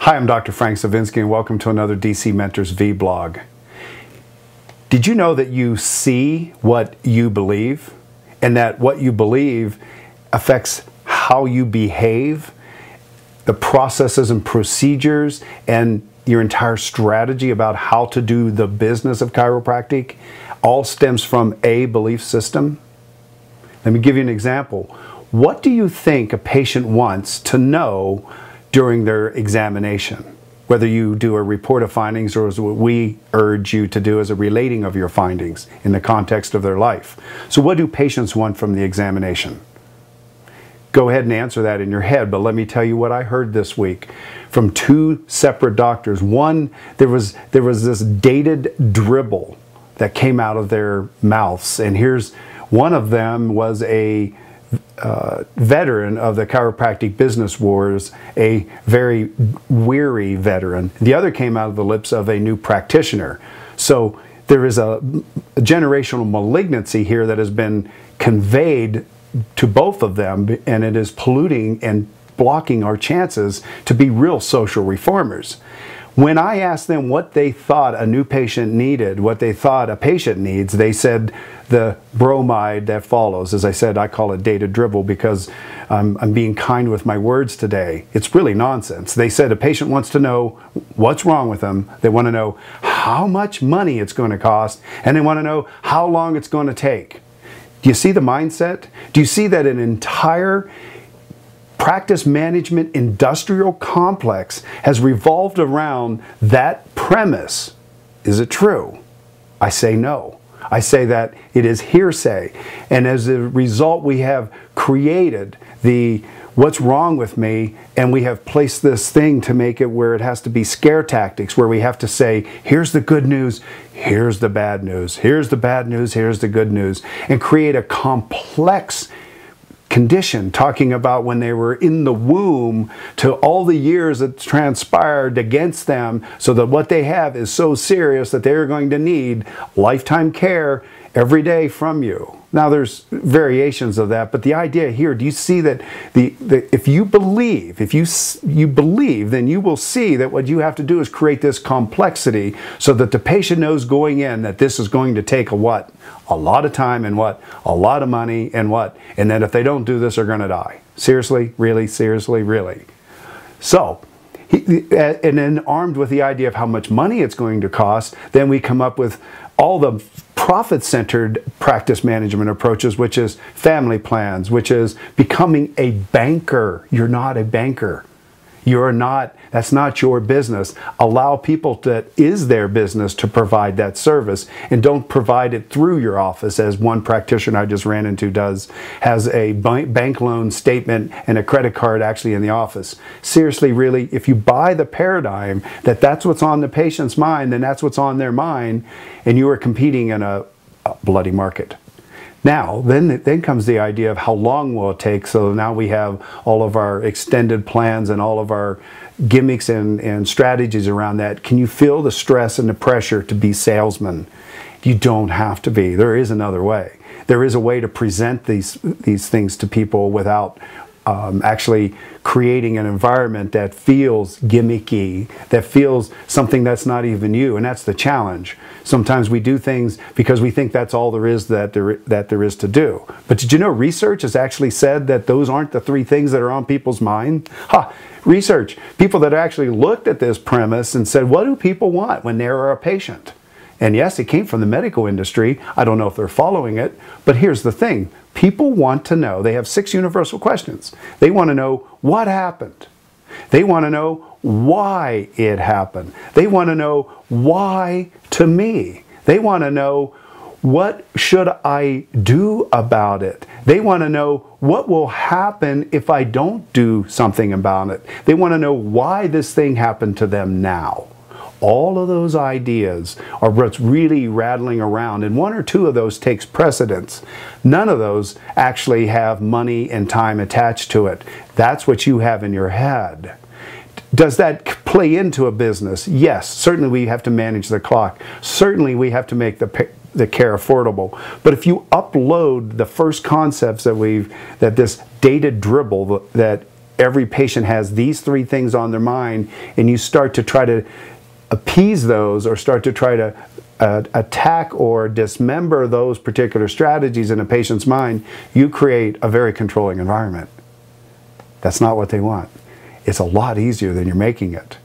Hi, I'm Dr. Frank Savinsky and welcome to another DC Mentors vlog. Did you know that you see what you believe and that what you believe affects how you behave, the processes and procedures, and your entire strategy about how to do the business of chiropractic all stems from a belief system? Let me give you an example. What do you think a patient wants to know during their examination? Whether you do a report of findings or as what we urge you to do as a relating of your findings in the context of their life. So what do patients want from the examination? Go ahead and answer that in your head, but let me tell you what I heard this week from two separate doctors. One, there was this dated dribble that came out of their mouths, and here's one of them was a veteran of the chiropractic business wars, a very weary veteran. The other came out of the lips of a new practitioner. So there is a generational malignancy here that has been conveyed to both of them, and it is polluting and blocking our chances to be real social reformers. When I asked them what they thought a new patient needed, what they thought a patient needs, they said the bromide that follows. As I said, I call it dated dribble because I'm being kind with my words today. It's really nonsense. They said a patient wants to know what's wrong with them. They want to know how much money it's going to cost, and they want to know how long it's going to take. Do you see the mindset? Do you see that an entire practice management industrial complex has revolved around that premise? Is it true? I say no. I say that it is hearsay. And as a result, we have created the what's wrong with me, and we have placed this thing to make it where it has to be scare tactics, where we have to say, here's the good news, here's the bad news, here's the bad news, here's the good news, and create a complex condition, talking about when they were in the womb to all the years that transpired against them, so that what they have is so serious that they're going to need lifetime care every day from you. Now there's variations of that, but the idea here, do you see that if you believe, you believe, then you will see that what you have to do is create this complexity so that the patient knows going in that this is going to take a what? A lot of time and what? A lot of money and what? And that if they don't do this, they're going to die. Seriously? Really? Seriously? Really? So, and then armed with the idea of how much money it's going to cost, then we come up with all the profit-centered practice management approaches, which is family plans, which is becoming a banker. You're not a banker. You're not, that's not your business. Allow people that is their business to provide that service, and don't provide it through your office, as one practitioner I just ran into does, has a bank loan statement and a credit card actually in the office. Seriously, really, if you buy the paradigm that that's what's on the patient's mind, then that's what's on their mind, and you are competing in a bloody market. Now, then comes the idea of how long will it take. So now we have all of our extended plans and all of our gimmicks and strategies around that. Can you feel the stress and the pressure to be salesmen? You don't have to be. There is another way. There is a way to present these things to people without actually creating an environment that feels gimmicky, that feels something that's not even you, and that's the challenge. Sometimes we do things because we think that's all there is that there is to do. But did you know research has actually said that those aren't the three things that are on people's mind? Research. People that actually looked at this premise and said, what do people want when they're a patient? And yes, it came from the medical industry. I don't know if they're following it, but here's the thing. People want to know, they have 6 universal questions. They want to know what happened. They want to know why it happened. They want to know why to me. They want to know what should I do about it. They want to know what will happen if I don't do something about it. They want to know why this thing happened to them now. All of those ideas are what's really rattling around, and 1 or 2 of those takes precedence. None of those actually have money and time attached to it. That's what you have in your head. Does that play into a business? Yes, certainly we have to manage the clock. Certainly we have to make the care affordable. But if you upload the first concepts that this dated dribble that every patient has these 3 things on their mind, and you start to try to appease those or start to try to attack or dismember those particular strategies in a patient's mind, you create a very controlling environment. That's not what they want. It's a lot easier than you're making it.